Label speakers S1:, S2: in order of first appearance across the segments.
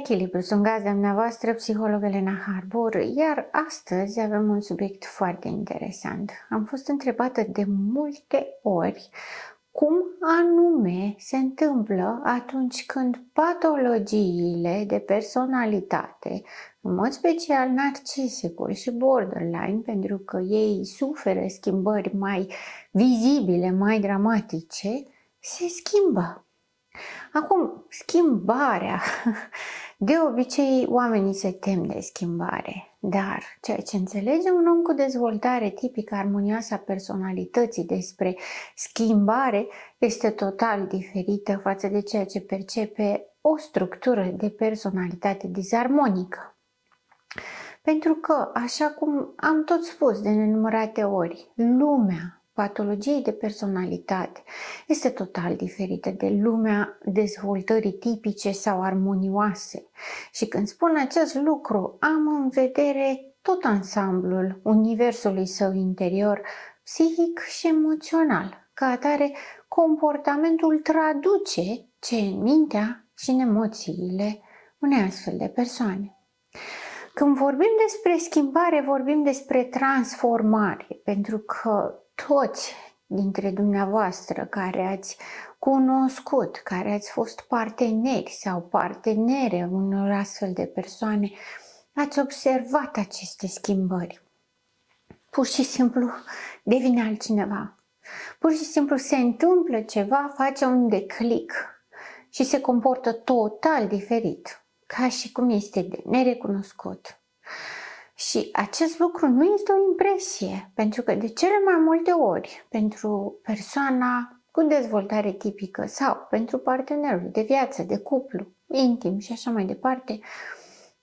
S1: Echilibru, sunt gazda dumneavoastră, psiholog Elena Harbor, iar astăzi avem un subiect foarte interesant. Am fost întrebată de multe ori cum anume se întâmplă atunci când patologiile de personalitate, în mod special narcisicul și borderline, pentru că ei suferă schimbări mai vizibile, mai dramatice, se schimbă. Acum, schimbarea. De obicei, oamenii se tem de schimbare, dar ceea ce înțelege un om cu dezvoltare tipică armonioasă a personalității despre schimbare este total diferită față de ceea ce percepe o structură de personalitate disarmonică. Pentru că, așa cum am tot spus de nenumărate ori, lumea patologiei de personalitate este total diferită de lumea dezvoltării tipice sau armonioase. Și când spun acest lucru, am în vedere tot ansamblul universului său interior, psihic și emoțional. Ca atare, comportamentul traduce ce e în mintea și în emoțiile unei astfel de persoane. Când vorbim despre schimbare, vorbim despre transformare, pentru că toți dintre dumneavoastră care ați cunoscut, care ați fost parteneri sau partenere unor astfel de persoane, ați observat aceste schimbări. Pur și simplu devine altcineva. Pur și simplu se întâmplă ceva, face un declic și se comportă total diferit, ca și cum este de nerecunoscut. Și acest lucru nu este o impresie, pentru că de cele mai multe ori, pentru persoana cu dezvoltare tipică sau pentru partenerul de viață, de cuplu, intim și așa mai departe,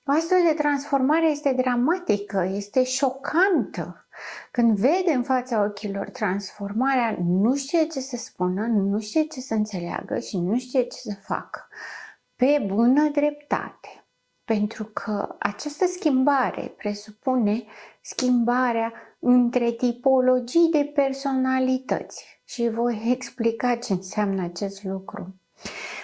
S1: o astfel de transformare este dramatică, este șocantă. Când vede în fața ochilor transformarea, nu știe ce să spună, nu știe ce să înțeleagă și nu știe ce să facă. Pe bună dreptate. Pentru că această schimbare presupune schimbarea între tipologii de personalități și voi explica ce înseamnă acest lucru.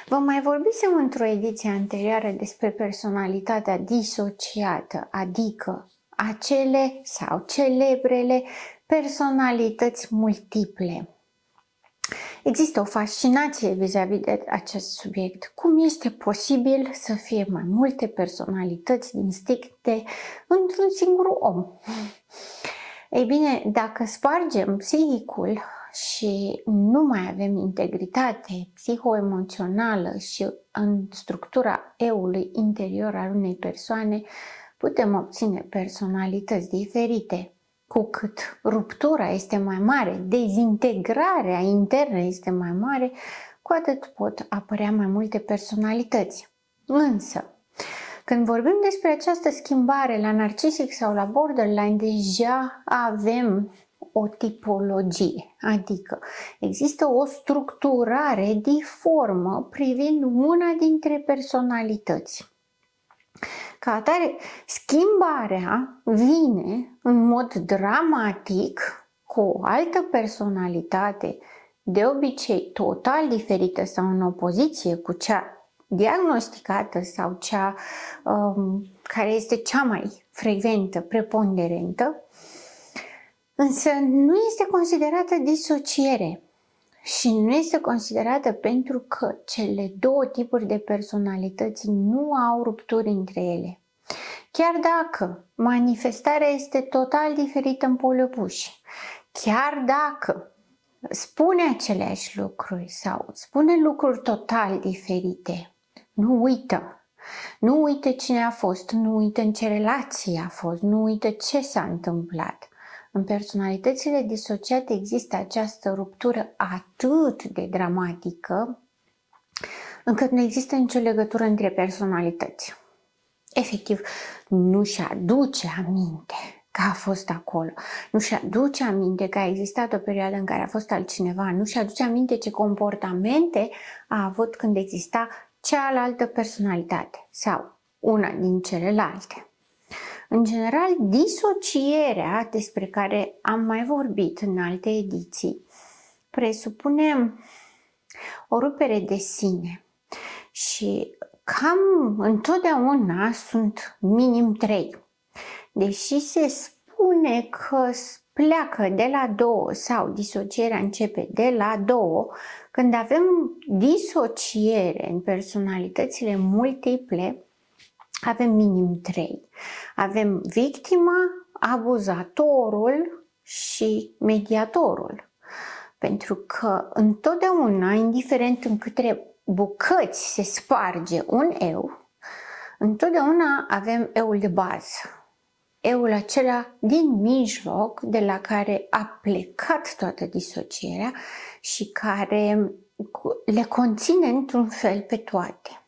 S1: Vă mai vorbisem într-o ediție anterioară despre personalitatea disociată, adică acele sau celebrele personalități multiple. Există o fascinație vis-a-vis de acest subiect. Cum este posibil să fie mai multe personalități distincte într-un singur om? Ei bine, dacă spargem psihicul și nu mai avem integritate psihoemoțională și în structura eului interior al unei persoane, putem obține personalități diferite. Cu cât ruptura este mai mare, dezintegrarea internă este mai mare, cu atât pot apărea mai multe personalități. Însă, când vorbim despre această schimbare la narcisic sau la borderline, deja avem o tipologie, adică există o structurare diformă privind una dintre personalități. Ca atare, schimbarea vine în mod dramatic cu o altă personalitate, de obicei total diferită sau în opoziție cu cea diagnosticată sau cea care este cea mai frecventă, preponderentă, însă nu este considerată disociere. Și nu este considerată pentru că cele două tipuri de personalități nu au rupturi între ele. Chiar dacă manifestarea este total diferită în poli opuși, chiar dacă spune aceleași lucruri sau spune lucruri total diferite, nu uită. Nu uită cine a fost, nu uită în ce relație a fost, nu uită ce s-a întâmplat. În personalitățile disociate există această ruptură atât de dramatică încât nu există nicio legătură între personalități. Efectiv, nu-și aduce aminte că a fost acolo, nu-și aduce aminte că a existat o perioadă în care a fost altcineva, nu-și aduce aminte ce comportamente a avut când exista cealaltă personalitate sau una din celelalte. În general, disocierea, despre care am mai vorbit în alte ediții, presupune o rupere de sine și cam întotdeauna sunt minim 3. Deși se spune că pleacă de la 2 sau disocierea începe de la 2, când avem disociere în personalitățile multiple, avem minim 3. Avem victima, abuzatorul și mediatorul. Pentru că întotdeauna, indiferent în câte bucăți se sparge un eu, întotdeauna avem eul de bază. Eul acela din mijloc, de la care a plecat toată disocierea și care le conține într-un fel pe toate.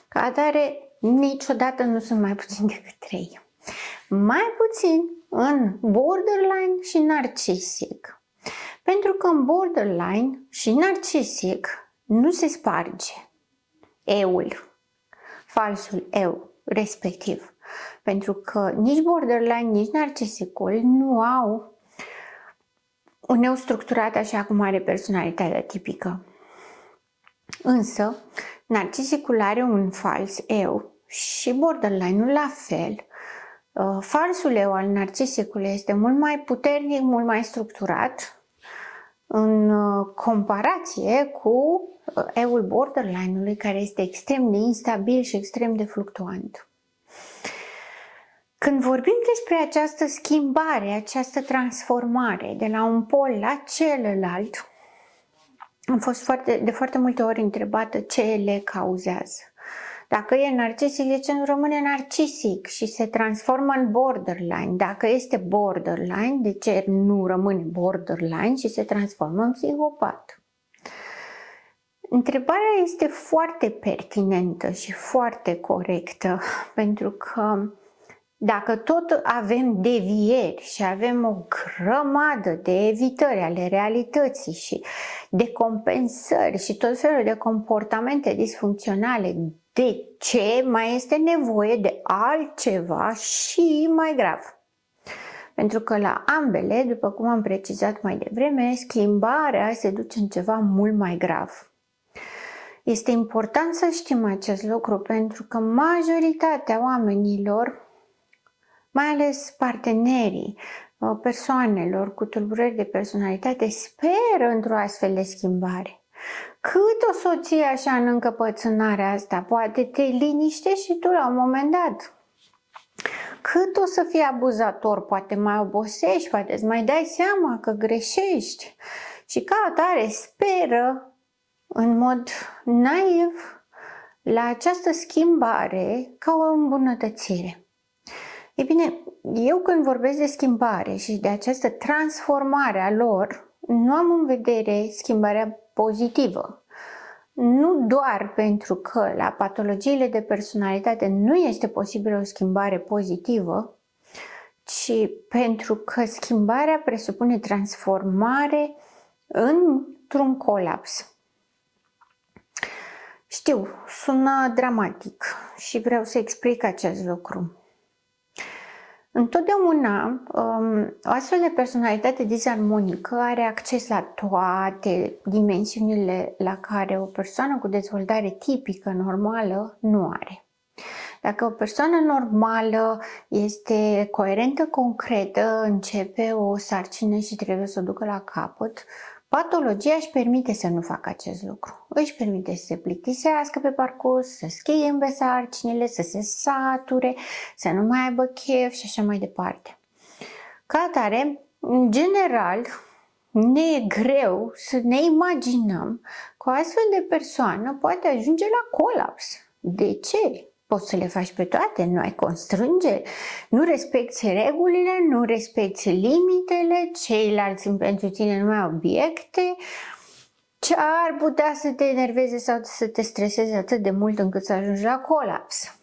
S1: Ca atare, niciodată nu sunt mai puțin decât 3. Mai puțin în borderline și narcisic. Pentru că în borderline și narcisic nu se sparge eul, falsul eu respectiv. Pentru că nici borderline, nici narcisicul nu au un eu structurat așa cum are personalitatea tipică. Însă, narcisicul are un fals eu și borderline-ul la fel. Falsul eu al narcisicului este mult mai puternic, mult mai structurat în comparație cu eul borderline-ului, care este extrem de instabil și extrem de fluctuant. Când vorbim despre această schimbare, această transformare de la un pol la celălalt, am fost de foarte multe ori întrebată ce le cauzează. Dacă e narcisic, de ce nu rămâne narcisic și se transformă în borderline? Dacă este borderline, de ce nu rămâne borderline și se transformă în psihopat? Întrebarea este foarte pertinentă și foarte corectă, pentru că dacă tot avem devieri și avem o grămadă de evitări ale realității și de compensări și tot felul de comportamente disfuncționale, de ce mai este nevoie de altceva și mai grav? Pentru că la ambele, după cum am precizat mai devreme, schimbarea se duce în ceva mult mai grav. Este important să știm acest lucru pentru că majoritatea oamenilor, mai ales partenerii persoanelor cu tulburări de personalitate, speră într-o astfel de schimbare. Cât o soție așa în încăpățânarea asta, poate te liniștești și tu la un moment dat. Cât o să fii abuzator, poate mai obosești, poate îți mai dai seama că greșești. Și ca atare speră în mod naiv la această schimbare ca o îmbunătățire. Ei bine, eu când vorbesc de schimbare și de această transformare a lor, nu am în vedere schimbarea pozitivă. Nu doar pentru că la patologiile de personalitate nu este posibilă o schimbare pozitivă, ci pentru că schimbarea presupune transformare într-un colaps. Știu, sună dramatic și vreau să explic acest lucru. Întotdeauna, o astfel de personalitate disarmonică are acces la toate dimensiunile la care o persoană cu dezvoltare tipică, normală, nu are. Dacă o persoană normală este coerentă, concretă, începe o sarcină și trebuie să o ducă la capăt, patologia își permite să nu facă acest lucru. Își permite să se plictisească pe parcurs, să schimbe sarcinile, să se sature, să nu mai aibă chef și așa mai departe. Ca atare, în general, ne e greu să ne imaginăm că o astfel de persoană poate ajunge la colaps. De ce? Poți să le faci pe toate, nu ai constrângeri, nu respecti regulile, nu respecti limitele, ceilalți sunt pentru tine numai obiecte. Ce ar putea să te enerveze sau să te streseze atât de mult încât să ajungi la colaps?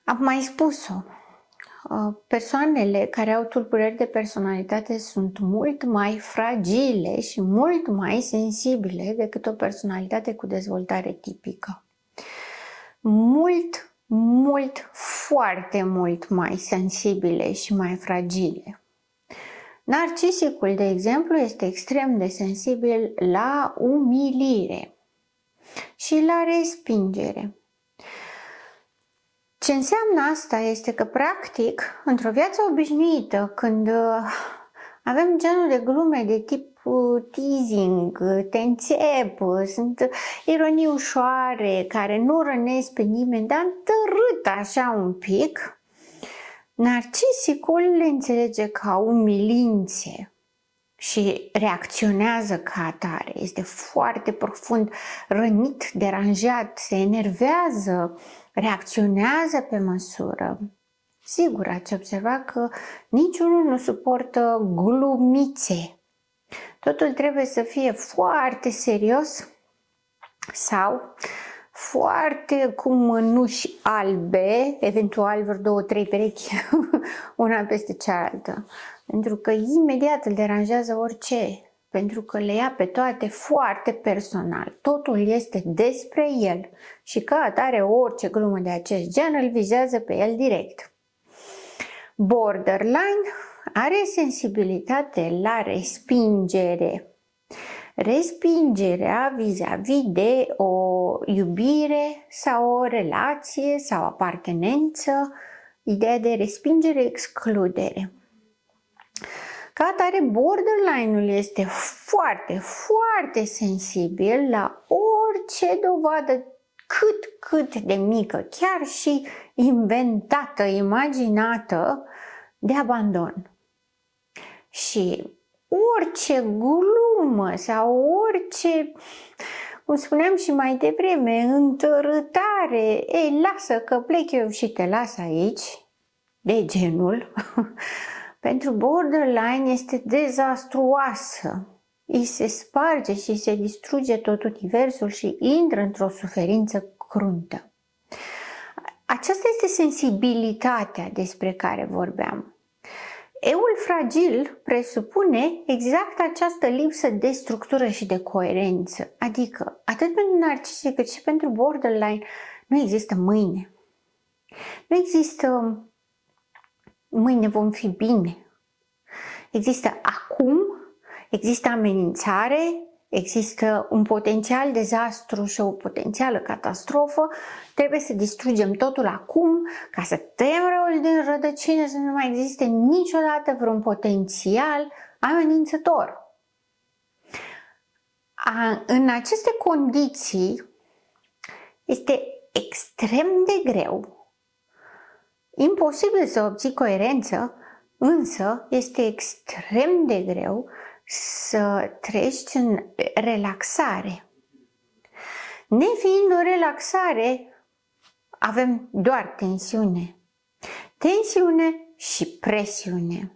S1: Am mai spus-o. Persoanele care au tulburări de personalitate sunt mult mai fragile și mult mai sensibile decât o personalitate cu dezvoltare tipică. Foarte mult mai sensibile și mai fragile. Narcisicul, de exemplu, este extrem de sensibil la umilire. și la respingere. Ce înseamnă asta este că, practic, într-o viață obișnuită, când avem genul de glume de tip teasing, te înțep, sunt ironii ușoare, care nu rănesc pe nimeni, dar întărât așa un pic, narcisicul le înțelege ca umilințe și reacționează ca atare. Este foarte profund rănit, deranjat, se enervează, reacționează pe măsură. Sigur, ați observat că niciunul nu suportă glumițe. Totul trebuie să fie foarte serios sau foarte cu mânuși albe, eventual vreo 2-3 perechi, una peste cealaltă. Pentru că imediat îl deranjează orice, pentru că le ia pe toate foarte personal. Totul este despre el și ca atare orice glumă de acest gen îl vizează pe el direct. Borderline are sensibilitate la respingere. Respingerea vis-a-vis de o iubire sau o relație sau apartenență, ideea de respingere, excludere. Ca atare, borderline-ul este foarte, foarte sensibil la orice dovadă cât de mică, chiar și inventată, imaginată, de abandon. Și orice glumă sau orice, cum spuneam și mai devreme, întărâtare, ei, lasă că plec eu și te las aici, de genul, pentru borderline este dezastruoasă. Îi se sparge și se distruge tot universul și intră într-o suferință cruntă. Aceasta este sensibilitatea despre care vorbeam. Eul fragil presupune exact această lipsă de structură și de coerență. Adică, atât pentru narcisic cât și pentru borderline, nu există mâine. Nu există mâine vom fi bine. Există acum, există amenințare, există un potențial dezastru și o potențială catastrofă. Trebuie să distrugem totul acum ca să tăiem răul din rădăcină, să nu mai existe niciodată vreun potențial amenințător. În aceste condiții este extrem de greu, imposibil să obții coerență, însă este extrem de greu să treci în relaxare. Nefiind o relaxare, avem doar tensiune. Tensiune și presiune.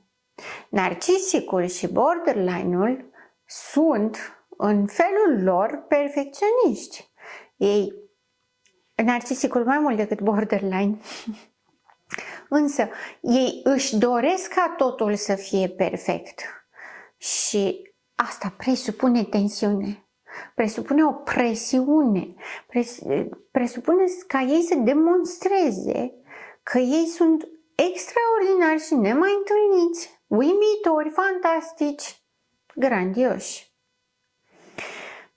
S1: Narcisicul și borderline-ul sunt, în felul lor, perfecționiști. Narcisicul mai mult decât borderline, însă ei își doresc ca totul să fie perfect. Și asta presupune tensiune, presupune o presiune, presupune ca ei să demonstreze că ei sunt extraordinari și nemai întâlniți, uimitori, fantastici, grandioși.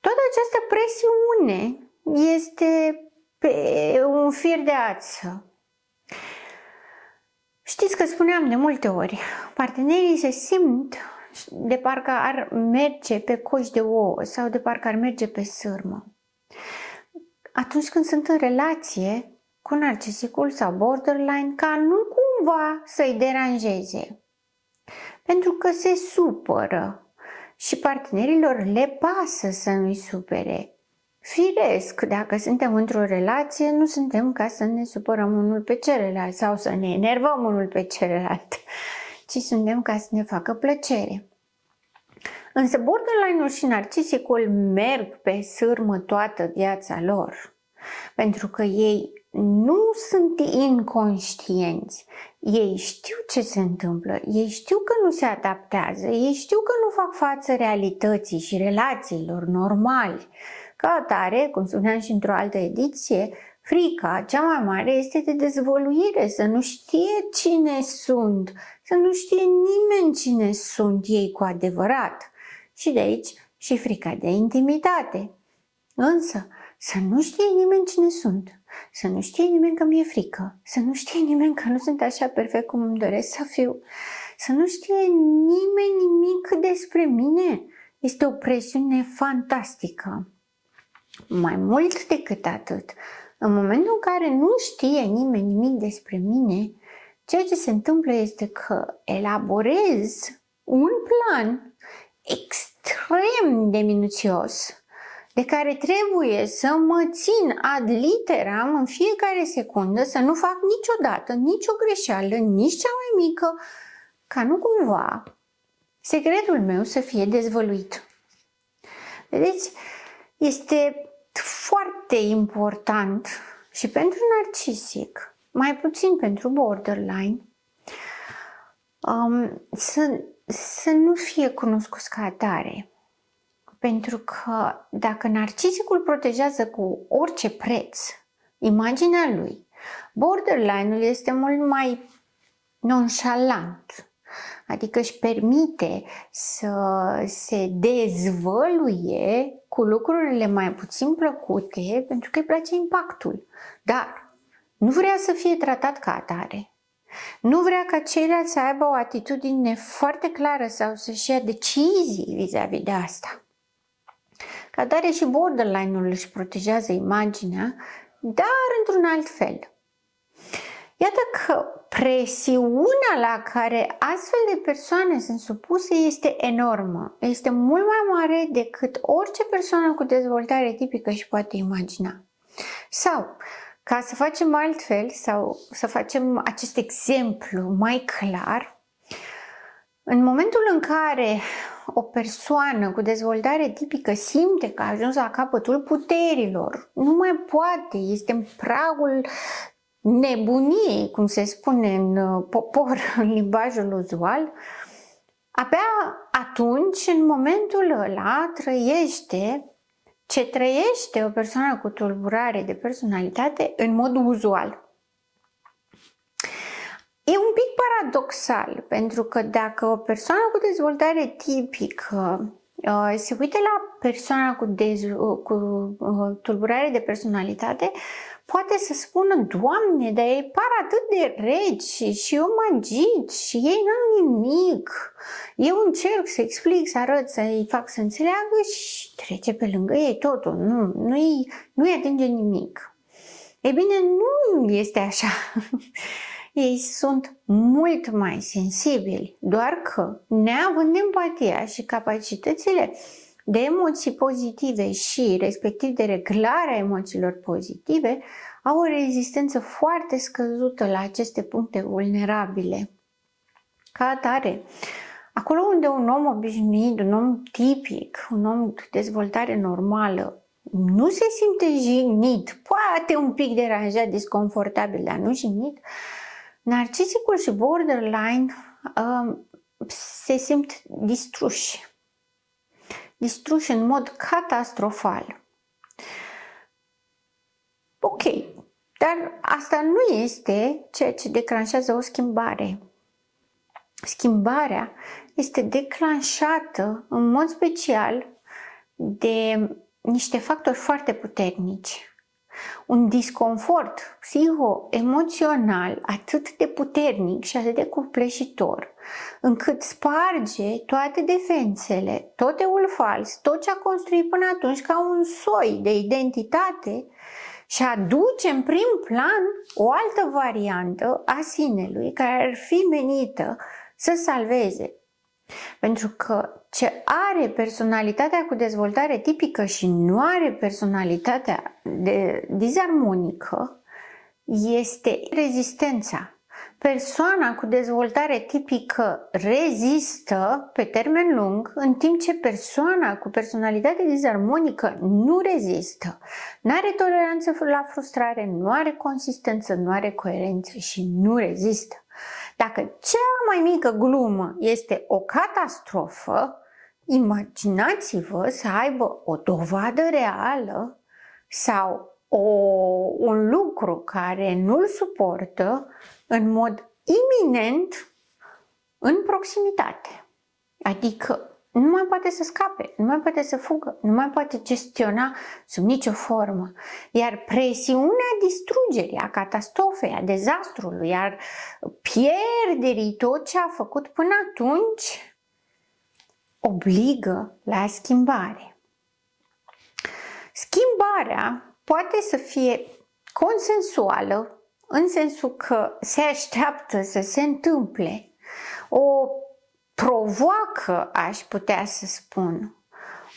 S1: Toată această presiune este pe un fir de ață. Știți că spuneam de multe ori, partenerii se simt de parcă ar merge pe coș de ouă sau de parcă ar merge pe sârmă. Atunci când sunt în relație cu narcisicul sau borderline, ca nu cumva să-i deranjeze. Pentru că se supără și partenerilor le pasă să nu-i supere. Firesc, dacă suntem într-o relație, nu suntem ca să ne supărăm unul pe celălalt sau să ne enervăm unul pe celălalt, ci suntem ca să ne facă plăcere. Însă borderline-ul și narcisicul merg pe sârmă toată viața lor, pentru că ei nu sunt inconștienți, ei știu ce se întâmplă, ei știu că nu se adaptează, ei știu că nu fac față realității și relațiilor normali. Ca atare, cum spuneam și într-o altă ediție, frica cea mai mare este de dezvăluire, să nu știe cine sunt, să nu știe nimeni cine sunt ei cu adevărat. Și de aici și frica de intimitate. Însă, să nu știe nimeni cine sunt, să nu știe nimeni că mi-e frică, să nu știe nimeni că nu sunt așa perfect cum îmi doresc să fiu, să nu știe nimeni nimic despre mine. Este o presiune fantastică. Mai mult decât atât, în momentul în care nu știe nimeni nimic despre mine, ceea ce se întâmplă este că elaborez un plan extrem de minuțios de care trebuie să mă țin ad literam în fiecare secundă, să nu fac niciodată nicio greșeală, nici cea mai mică, ca nu cumva secretul meu să fie dezvăluit. Vedeți, este foarte important și pentru narcisic, mai puțin pentru borderline, să nu fie cunoscuți ca atare. Pentru că dacă narcisicul protejează cu orice preț imaginea lui, borderline-ul este mult mai nonșalant, adică își permite să se dezvăluie cu lucrurile mai puțin plăcute pentru că îi place impactul, dar nu vrea să fie tratat ca atare. Nu vrea ca ceilalți să aibă o atitudine foarte clară sau să-și ia decizii vis-a-vis de asta. Ca atare și borderline-ul își protejează imaginea, dar într-un alt fel. Iată că presiunea la care astfel de persoane sunt supuse este enormă. Este mult mai mare decât orice persoană cu dezvoltare tipică își poate imagina. Sau, ca să facem altfel, sau să facem acest exemplu mai clar, în momentul în care o persoană cu dezvoltare tipică simte că a ajuns la capătul puterilor, nu mai poate, este în pragul nebuniei, cum se spune în popor, în limbajul uzual, abia atunci, în momentul ăla, trăiește ce trăiește o persoană cu tulburare de personalitate în mod uzual. E un pic paradoxal, pentru că dacă o persoană cu dezvoltare tipică se uită la persoana cu tulburare de personalitate, poate să spună: Doamne, dar ei par atât de reci și eu magici și ei n-au nimic. Eu încerc să explic, să arăt, să-i fac să înțeleagă și trece pe lângă ei totul. Nu-i atinge nimic. Ei bine, nu este așa. Ei sunt mult mai sensibili, doar că, neavând empatia și capacitățile de emoții pozitive și respectiv de reglarea emoțiilor pozitive, au o rezistență foarte scăzută la aceste puncte vulnerabile. Ca atare, acolo unde un om obișnuit, un om tipic, un om cu dezvoltare normală, nu se simte jignit, poate un pic deranjat, disconfortabil, dar nu jignit, narcisicul și borderline se simt distruși. Distruși în mod catastrofal. Ok, dar asta nu este ceea ce declanșează o schimbare. Schimbarea este declanșată în mod special de niște factori foarte puternici. Un disconfort psiho-emoțional atât de puternic și atât de copleșitor, încât sparge toate defensele, tot eul fals, tot ce a construit până atunci ca un soi de identitate și aduce în prim plan o altă variantă a sinelui care ar fi menită să salveze. Pentru că ce are personalitatea cu dezvoltare tipică și nu are personalitatea disarmonică este rezistența. Persoana cu dezvoltare tipică rezistă pe termen lung, în timp ce persoana cu personalitate disarmonică nu rezistă. Nu are toleranță la frustrare, nu are consistență, nu are coerență și nu rezistă. Dacă cea mai mică glumă este o catastrofă, imaginați-vă să aibă o dovadă reală sau un lucru care nu-l suportă în mod iminent în proximitate. Adică nu mai poate să scape, nu mai poate să fugă, nu mai poate gestiona sub nicio formă. Iar presiunea distrugerii, a catastrofei, a dezastrului, iar pierderii tot ce a făcut până atunci, obligă la schimbare. Schimbarea poate să fie consensuală, în sensul că se așteaptă să se întâmple, o provoacă, aș putea să spun,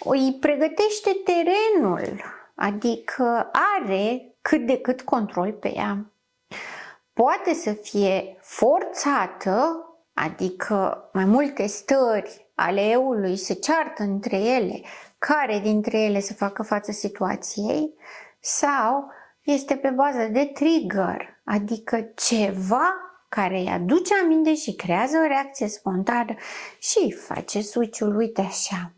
S1: îi pregătește terenul, adică are cât de cât control pe ea. Poate să fie forțată, adică mai multe stări ale eului se ceartă între ele, care dintre ele să facă față situației, sau este pe bază de trigger, adică ceva care îi aduce aminte și creează o reacție spontană și face switch-ul, uite așa.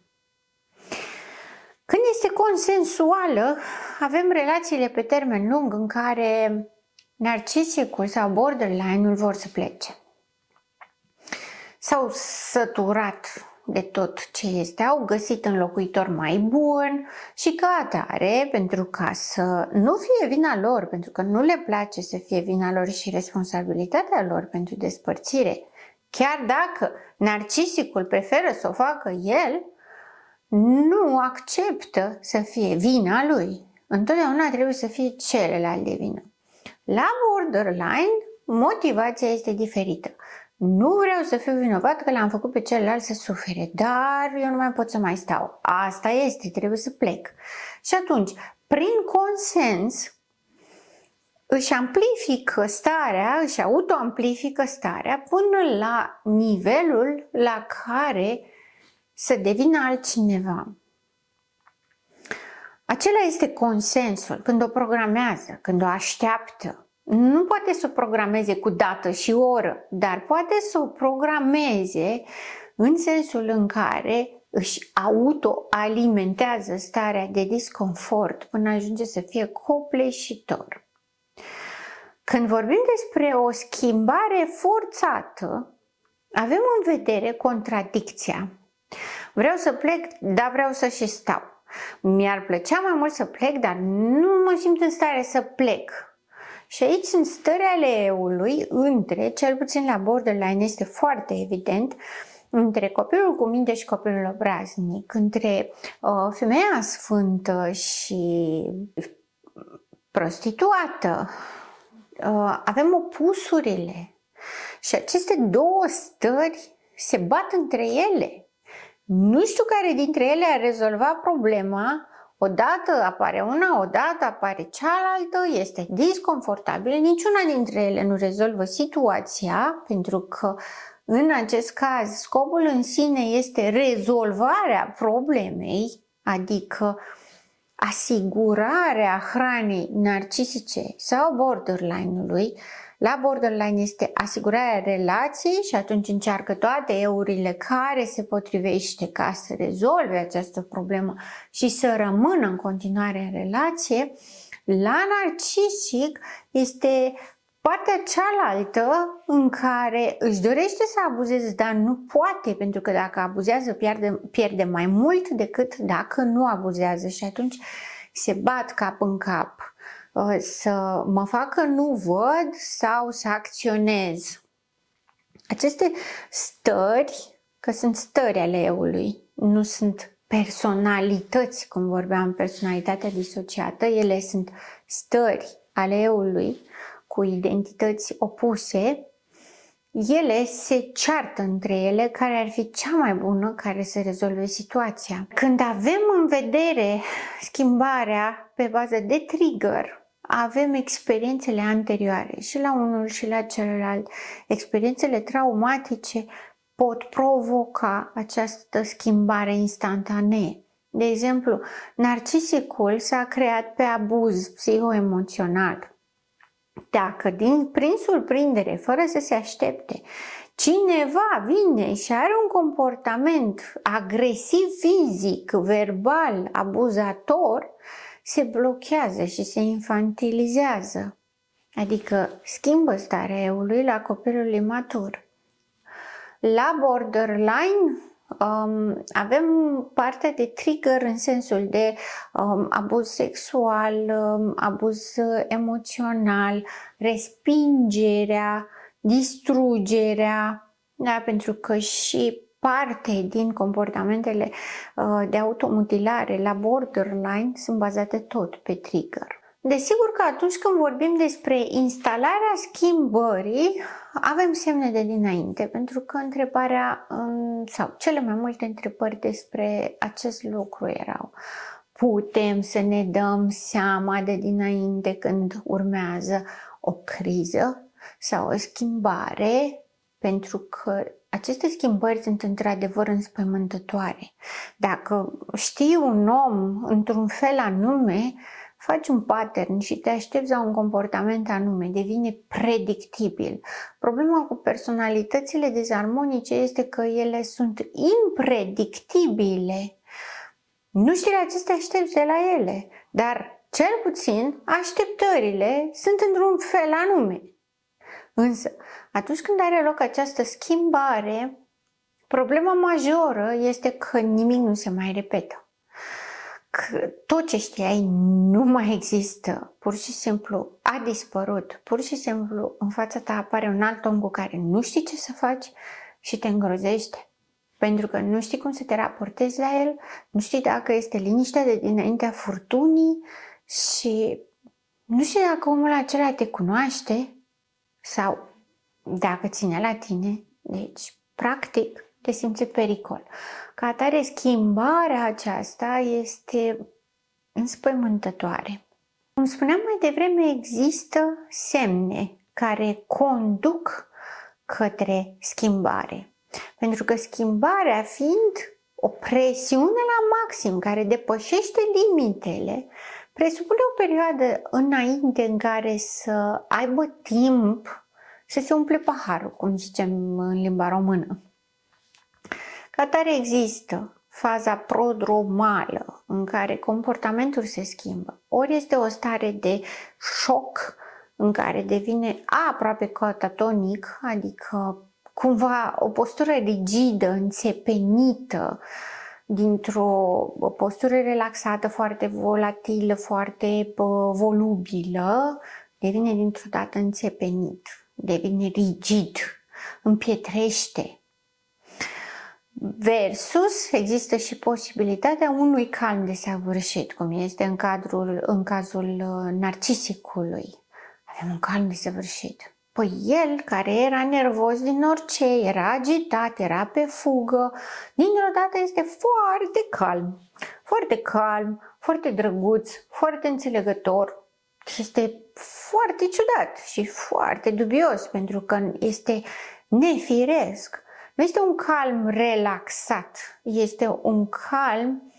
S1: Când este consensuală, avem relațiile pe termen lung în care narcisicul sau borderline-ul vor să plece. S-au săturat de tot ce este, au găsit înlocuitor mai bun și ca atare, pentru ca să nu fie vina lor, pentru că nu le place să fie vina lor și responsabilitatea lor pentru despărțire, chiar dacă narcisicul preferă să o facă el, nu acceptă să fie vina lui. Întotdeauna trebuie să fie celălalt de vină. La borderline, motivația este diferită. Nu vreau să fiu vinovat că l-am făcut pe celălalt să sufere, dar eu nu mai pot să mai stau. Asta este, trebuie să plec. Și atunci, prin consens, își amplifică starea, își autoamplifică starea până la nivelul la care să devină altcineva. Acela este consensul, când o programează, când o așteaptă. Nu poate să o programeze cu dată și oră, dar poate să o programeze în sensul în care își autoalimentează starea de disconfort până ajunge să fie copleșitor. Când vorbim despre o schimbare forțată, avem în vedere contradicția. Vreau să plec, dar vreau să și stau. Mi-ar plăcea mai mult să plec, dar nu mă simt în stare să plec. Și aici sunt stări ale eului între, cel puțin la borderline este foarte evident, între copilul cu minte și copilul obraznic, între femeia sfântă și prostituată. Avem opusurile și aceste două stări se bat între ele. Nu știu care dintre ele a rezolvat problema. Odată apare una, odată apare cealaltă, este disconfortabil, niciuna dintre ele nu rezolvă situația, pentru că în acest caz scopul în sine este rezolvarea problemei, adică asigurarea hranei narcisice sau borderline-ului. La borderline este asigurarea relației și atunci încearcă toate eurile care se potrivește ca să rezolve această problemă și să rămână în continuare în relație. La narcisic este partea cealaltă în care își dorește să abuzeze, dar nu poate, pentru că dacă abuzează pierde mai mult decât dacă nu abuzează și atunci se bat cap în cap. Să mă facă nu văd sau să acționez. Aceste stări, că sunt stări ale eului, nu sunt personalități, cum vorbeam, personalitatea disociată, ele sunt stări ale eului cu identități opuse, ele se ceartă între ele care ar fi cea mai bună care să rezolve situația. Când avem în vedere schimbarea pe bază de trigger, avem experiențele anterioare și la unul și la celălalt. Experiențele traumatice pot provoca această schimbare instantanee. De exemplu, narcisicul s-a creat pe abuz psihoemoțional. Dacă prin surprindere, fără să se aștepte, cineva vine și are un comportament agresiv fizic, verbal, abuzator, se blochează și se infantilizează, adică schimbă starea eului la copilul imatur. La borderline, avem partea de trigger în sensul de abuz sexual, abuz emoțional, respingerea, distrugerea, da, pentru că și parte din comportamentele de automutilare la borderline sunt bazate tot pe trigger. Desigur că atunci când vorbim despre instalarea schimbării, avem semne de dinainte, pentru că întrebarea, sau cele mai multe întrebări despre acest lucru erau: putem să ne dăm seama de dinainte când urmează o criză sau o schimbare? Pentru că aceste schimbări sunt într-adevăr înspăimântătoare. Dacă știi un om într-un fel anume, faci un pattern și te aștepți la un comportament anume, devine predictibil. Problema cu personalitățile dezarmonice este că ele sunt impredictibile. Nu știi la ce te aștepți de la ele, dar cel puțin așteptările sunt într-un fel anume. Însă, atunci când are loc această schimbare, problema majoră este că nimic nu se mai repetă. Că tot ce știai nu mai există, pur și simplu a dispărut, pur și simplu în fața ta apare un alt om cu care nu știi ce să faci și te îngrozește. Pentru că nu știi cum să te raportezi la el, nu știi dacă este liniștea de dinaintea furtunii și nu știi dacă omul acela te cunoaște sau dacă ține la tine. Deci, practic, te simți pericol. Ca atare, schimbarea aceasta este înspăimântătoare. Cum spuneam mai devreme, există semne care conduc către schimbare. Pentru că schimbarea fiind o presiune la maxim care depășește limitele, presupune o perioadă înainte în care să aibă timp să se umple paharul, cum zicem în limba română. Ca atare există faza prodromală în care comportamentul se schimbă. Ori este o stare de șoc în care devine aproape catatonic, adică cumva o postură rigidă, înțepenită, dintr-o postură relaxată, foarte volatilă, foarte volubilă, devine dintr-o dată înțepenit, devine rigid, împietrește. Versus există și posibilitatea unui calm desăvârșit, cum este în cazul narcisicului. Avem un calm desăvârșit. Păi el, care era nervos din orice, era agitat, era pe fugă, dintr-o dată este foarte calm, foarte drăguț, foarte înțelegător. Este foarte ciudat și foarte dubios, pentru că este nefiresc. Nu este un calm relaxat, este un calm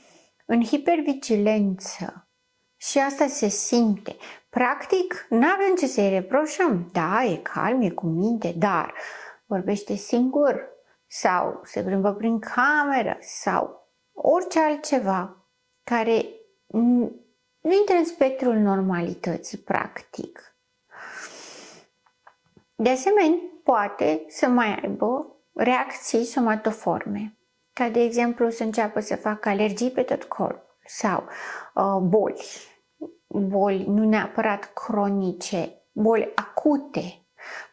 S1: în hipervigilență și asta se simte. Practic, nu avem ce să-i reproșăm. Da, e calm, e cu minte, dar vorbește singur sau se plimbă prin cameră sau orice altceva care nu intră în spectrul normalității, practic. De asemenea, poate să mai aibă reacții somatoforme, ca de exemplu să înceapă să facă alergii pe tot corpul sau boli nu neapărat cronice, boli acute.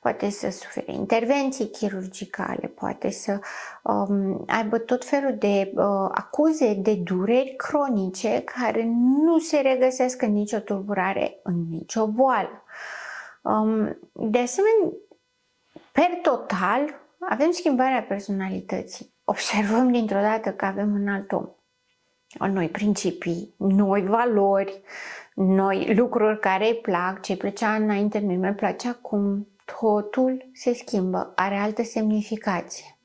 S1: Poate să sufere intervenții chirurgicale, poate să aibă tot felul de acuze de dureri cronice care nu se regăsesc în nicio tulburare, în nicio boală. De asemenea, per total, avem schimbarea personalității. Observăm dintr-o dată că avem un alt om. Noi principii, noi valori, noi lucruri care îi plac, ce îi plăcea înainte, nu mai place acum. Totul se schimbă, are altă semnificație.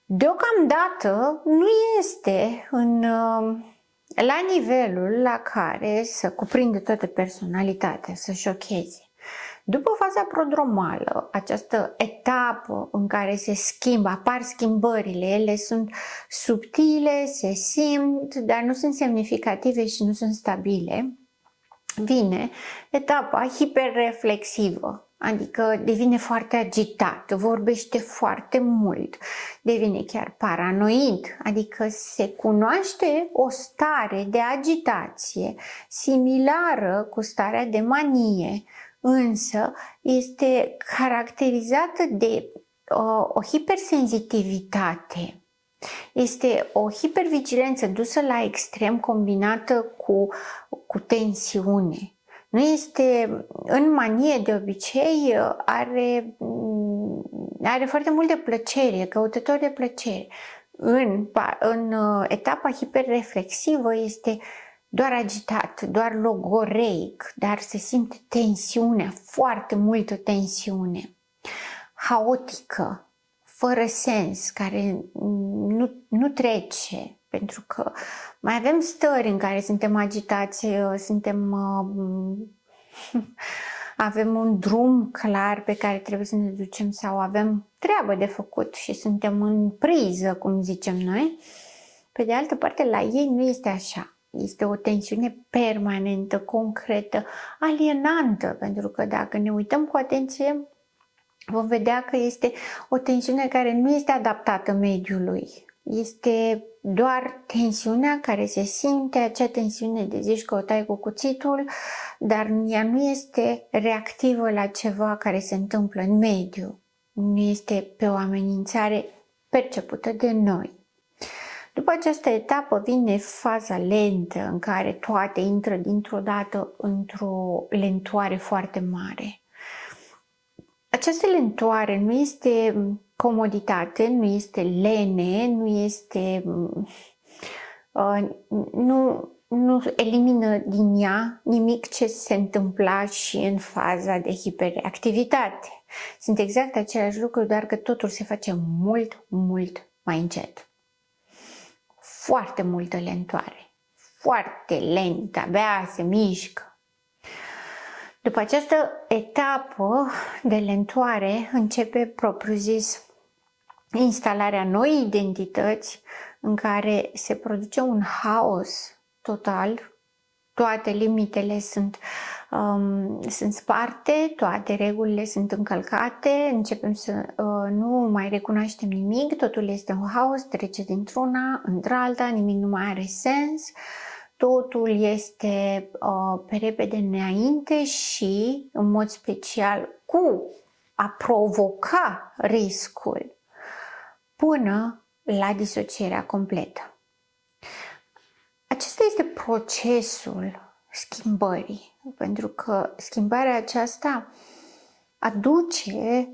S1: Deocamdată nu este la nivelul la care să cuprinde toată personalitatea, să șocheze. După faza prodromală, această etapă în care se schimbă, apar schimbările, ele sunt subtile, se simt, dar nu sunt semnificative și nu sunt stabile, vine etapa hiperreflexivă, adică devine foarte agitat, vorbește foarte mult, devine chiar paranoid, adică se cunoaște o stare de agitație similară cu starea de manie, însă este caracterizată de o hipersenzitivitate. Este o hipervigilență dusă la extrem combinată cu tensiune. Nu este, în manie de obicei, are foarte multe plăcere, e căutător de plăcere. În etapa hiperreflexivă este doar agitat, doar logoreic, dar se simte tensiune, foarte multă tensiune, haotică, fără sens, care nu trece, pentru că mai avem stări în care suntem agitați, avem un drum clar pe care trebuie să ne ducem sau avem treabă de făcut și suntem în priză, cum zicem noi. Pe de altă parte, la ei nu este așa. Este o tensiune permanentă, concretă, alienantă, pentru că dacă ne uităm cu atenție, vom vedea că este o tensiune care nu este adaptată mediului. Este doar tensiunea care se simte, acea tensiune de zici că o tai cu cuțitul, dar ea nu este reactivă la ceva care se întâmplă în mediu. Nu este pe o amenințare percepută de noi. După această etapă vine faza lentă în care toate intră dintr-o dată într-o lentoare foarte mare. Această lentoare nu este comoditate, nu este lene, nu elimină din ea nimic ce se întâmpla și în faza de hiperreactivitate. Sunt exact același lucru, doar că totul se face mult, mult mai încet. Foarte multă lentoare, foarte lent, abia se mișcă. După această etapă de lentoare începe propriu-zis instalarea noii identități în care se produce un haos total, toate limitele sunt sparte, toate regulile sunt încălcate, începem să nu mai recunoaștem nimic, totul este un haos, trece dintr-una într-alta, nimic nu mai are sens. Totul este pe repede înainte și, în mod special, cu a provoca riscul până la disocierea completă. Acesta este procesul schimbării, pentru că schimbarea aceasta aduce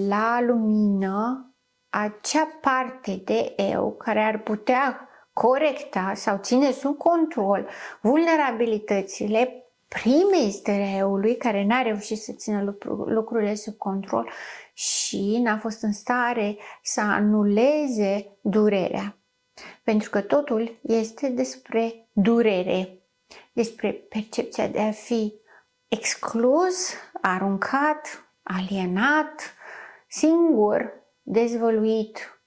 S1: la lumină acea parte de eu care ar putea corecta sau ține sub control vulnerabilitățile primei stări a eului, care n-a reușit să țină lucrurile sub control și n-a fost în stare să anuleze durerea. Pentru că totul este despre durere, despre percepția de a fi exclus, aruncat, alienat, singur, dezvăluit,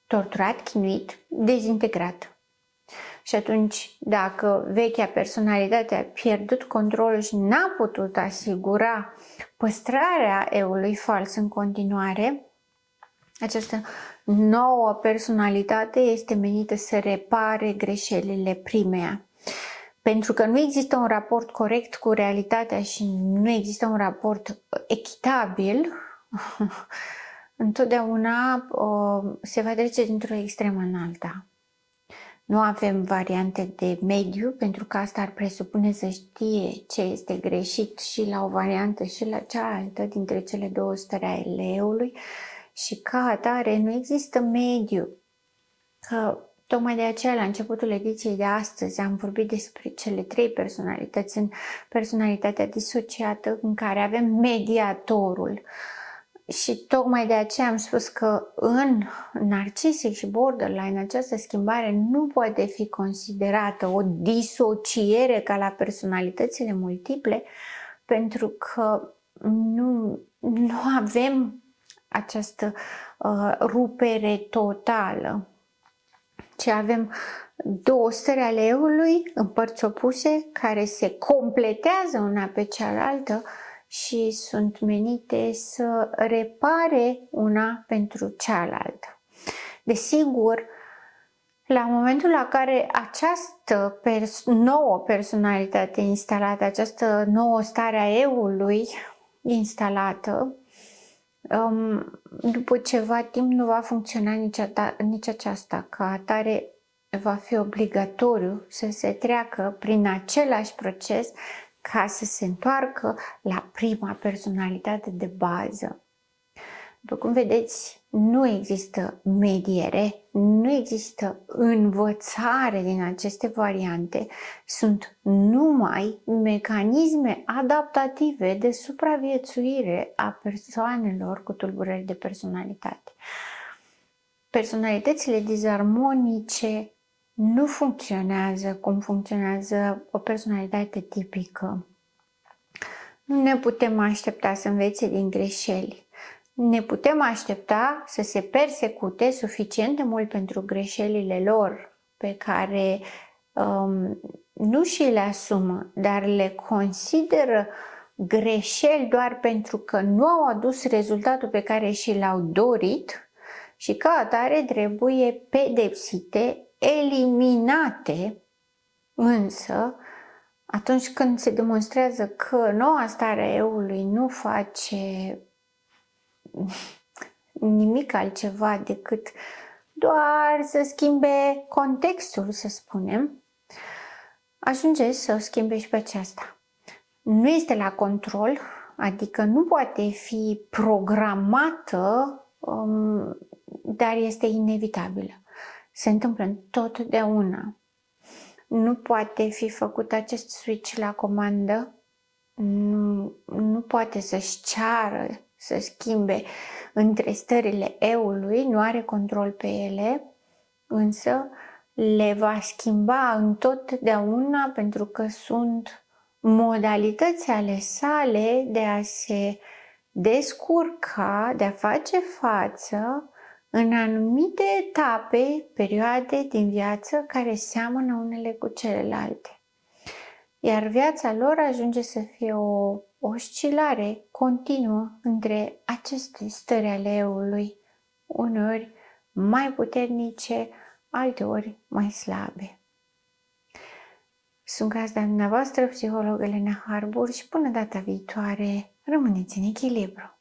S1: torturat, chinuit, dezintegrat. Și atunci, dacă vechea personalitate a pierdut controlul și n-a putut asigura păstrarea eului fals în continuare, această nouă personalitate este menită să repare greșelile primeia. Pentru că nu există un raport corect cu realitatea și nu există un raport echitabil, întotdeauna se va trece dintr-o extremă în alta. Nu avem variante de mediu, pentru că asta ar presupune să știe ce este greșit și la o variantă și la cealaltă dintre cele două stări ale eului și ca atare nu există mediu. Că tocmai de aceea, la începutul ediției de astăzi, am vorbit despre cele trei personalități în personalitatea disociată, în care avem mediatorul. Și tocmai de aceea am spus că în narcisic și borderline această schimbare nu poate fi considerată o disociere ca la personalitățile multiple, pentru că nu avem această rupere totală, ci avem două stări ale eului în părți opuse care se completează una pe cealaltă și sunt menite să repare una pentru cealaltă. Desigur, la momentul la care această nouă personalitate instalată, această nouă stare a eu-ului instalată, după ceva timp nu va funcționa nici aceasta, ca atare va fi obligatoriu să se treacă prin același proces ca să se întoarcă la prima personalitate de bază. După cum vedeți, nu există mediere, nu există învățare din aceste variante, sunt numai mecanisme adaptative de supraviețuire a persoanelor cu tulburări de personalitate. Personalitățile disarmonice nu funcționează cum funcționează o personalitate tipică. Nu ne putem aștepta să învețe din greșeli. Ne putem aștepta să se persecute suficient de mult pentru greșelile lor pe care nu și le asumă, dar le consideră greșeli doar pentru că nu au adus rezultatul pe care și l-au dorit și ca atare trebuie pedepsite, eliminate, însă atunci când se demonstrează că noua stare a eu-ului nu face nimic altceva decât doar să schimbe contextul, să spunem, ajunge să o schimbe și pe aceasta. Nu este la control, adică nu poate fi programată, dar este inevitabilă. Se întâmplă întotdeauna. Nu poate fi făcut acest switch la comandă, nu poate să-și ceară să schimbe între stările eu-ului, nu are control pe ele, însă le va schimba întotdeauna pentru că sunt modalități ale sale de a se descurca, de a face față în anumite etape, perioade din viață care seamănă unele cu celelalte. Iar viața lor ajunge să fie o oscilare continuă între aceste stări ale eu-ului, uneori mai puternice, alteori mai slabe. Sunt gazda dumneavoastră, psiholog Elena Harbour, și până data viitoare, rămâneți în echilibru.